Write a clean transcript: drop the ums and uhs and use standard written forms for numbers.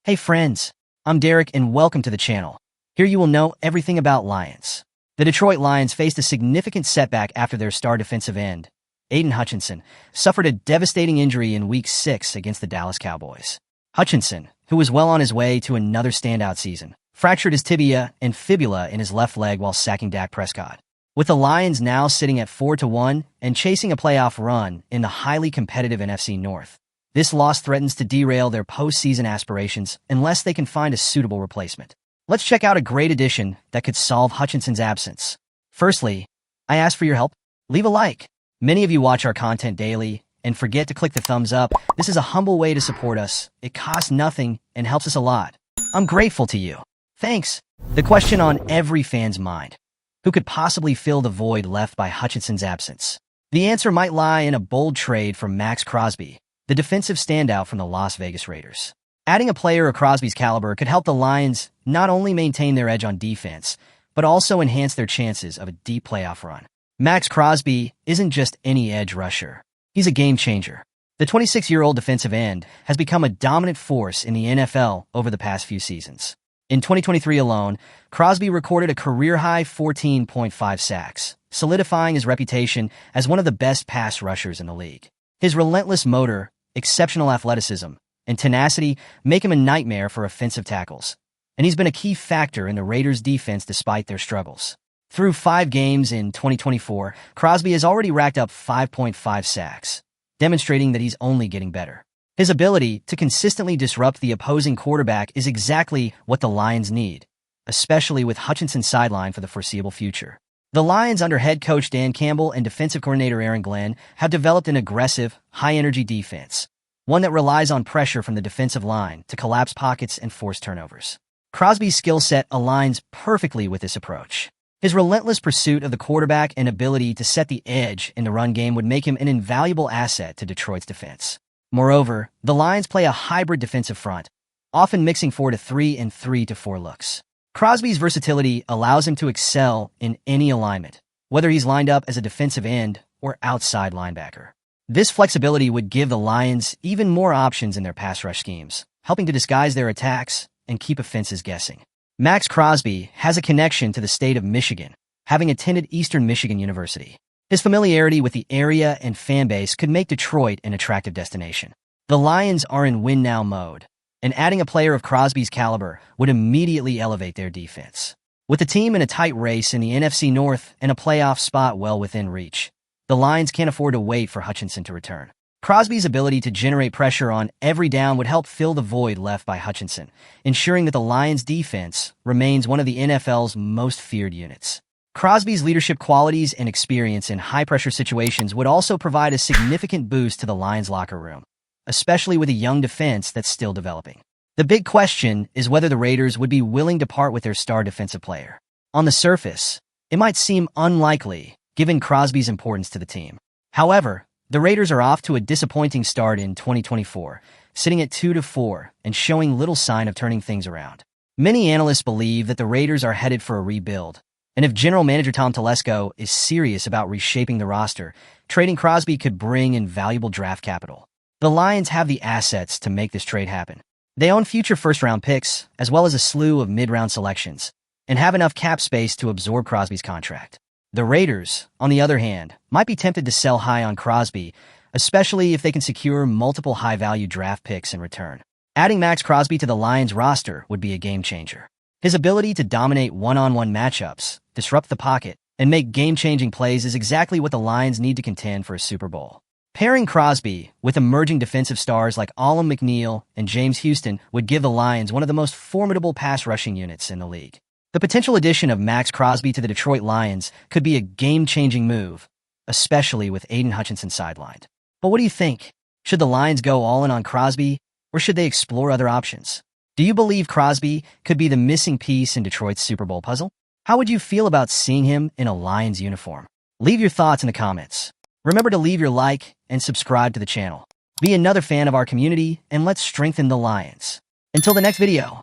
Hey friends, I'm Derek and welcome to the channel. Here you will know everything about Lions. The Detroit Lions faced a significant setback after their star defensive end, Aiden Hutchinson, suffered a devastating injury in Week 6 against the Dallas Cowboys. Hutchinson, who was well on his way to another standout season, fractured his tibia and fibula in his left leg while sacking Dak Prescott. With the Lions now sitting at 4-1 and chasing a playoff run in the highly competitive NFC North, this loss threatens to derail their postseason aspirations unless they can find a suitable replacement. Let's check out a great addition that could solve Hutchinson's absence. Firstly, I ask for your help. Leave a like. Many of you watch our content daily and forget to click the thumbs up. This is a humble way to support us. It costs nothing and helps us a lot. I'm grateful to you. Thanks. The question on every fan's mind: who could possibly fill the void left by Hutchinson's absence? The answer might lie in a bold trade for Max Crosby, the defensive standout from the Las Vegas Raiders. Adding a player of Crosby's caliber could help the Lions not only maintain their edge on defense, but also enhance their chances of a deep playoff run. Max Crosby isn't just any edge rusher. He's a game changer. The 26-year-old defensive end has become a dominant force in the NFL over the past few seasons. In 2023 alone, Crosby recorded a career-high 14.5 sacks, solidifying his reputation as one of the best pass rushers in the league. His relentless motor, exceptional athleticism, and tenacity make him a nightmare for offensive tackles, and he's been a key factor in the Raiders' defense despite their struggles. Through 5 games in 2024, Crosby has already racked up 5.5 sacks, demonstrating that he's only getting better. His ability to consistently disrupt the opposing quarterback is exactly what the Lions need, especially with Hutchinson sidelined for the foreseeable future. The Lions under head coach Dan Campbell and defensive coordinator Aaron Glenn have developed an aggressive, high-energy defense, one that relies on pressure from the defensive line to collapse pockets and force turnovers. Crosby's skill set aligns perfectly with this approach. His relentless pursuit of the quarterback and ability to set the edge in the run game would make him an invaluable asset to Detroit's defense. Moreover, the Lions play a hybrid defensive front, often mixing 4-3 and 3-4 looks. Crosby's versatility allows him to excel in any alignment, whether he's lined up as a defensive end or outside linebacker. This flexibility would give the Lions even more options in their pass rush schemes, helping to disguise their attacks and keep offenses guessing. Max Crosby has a connection to the state of Michigan, having attended Eastern Michigan University. His familiarity with the area and fan base could make Detroit an attractive destination. The Lions are in win-now mode, and adding a player of Crosby's caliber would immediately elevate their defense. With the team in a tight race in the NFC North and a playoff spot well within reach, the Lions can't afford to wait for Hutchinson to return. Crosby's ability to generate pressure on every down would help fill the void left by Hutchinson, ensuring that the Lions' defense remains one of the NFL's most feared units. Crosby's leadership qualities and experience in high-pressure situations would also provide a significant boost to the Lions' locker room, especially with a young defense that's still developing. The big question is whether the Raiders would be willing to part with their star defensive player. On the surface, it might seem unlikely, given Crosby's importance to the team. However, the Raiders are off to a disappointing start in 2024, sitting at 2-4 and showing little sign of turning things around. Many analysts believe that the Raiders are headed for a rebuild, and if General Manager Tom Telesco is serious about reshaping the roster, trading Crosby could bring in valuable draft capital. The Lions have the assets to make this trade happen. They own future first-round picks, as well as a slew of mid-round selections, and have enough cap space to absorb Crosby's contract. The Raiders, on the other hand, might be tempted to sell high on Crosby, especially if they can secure multiple high-value draft picks in return. Adding Max Crosby to the Lions roster would be a game-changer. His ability to dominate one-on-one matchups, disrupt the pocket, and make game-changing plays is exactly what the Lions need to contend for a Super Bowl. Pairing Crosby with emerging defensive stars like Alam McNeill and James Houston would give the Lions one of the most formidable pass-rushing units in the league. The potential addition of Max Crosby to the Detroit Lions could be a game-changing move, especially with Aiden Hutchinson sidelined. But what do you think? Should the Lions go all in on Crosby, or should they explore other options? Do you believe Crosby could be the missing piece in Detroit's Super Bowl puzzle? How would you feel about seeing him in a Lions uniform? Leave your thoughts in the comments. Remember to leave your like and subscribe to the channel. Be another fan of our community, and let's strengthen the Lions. Until the next video.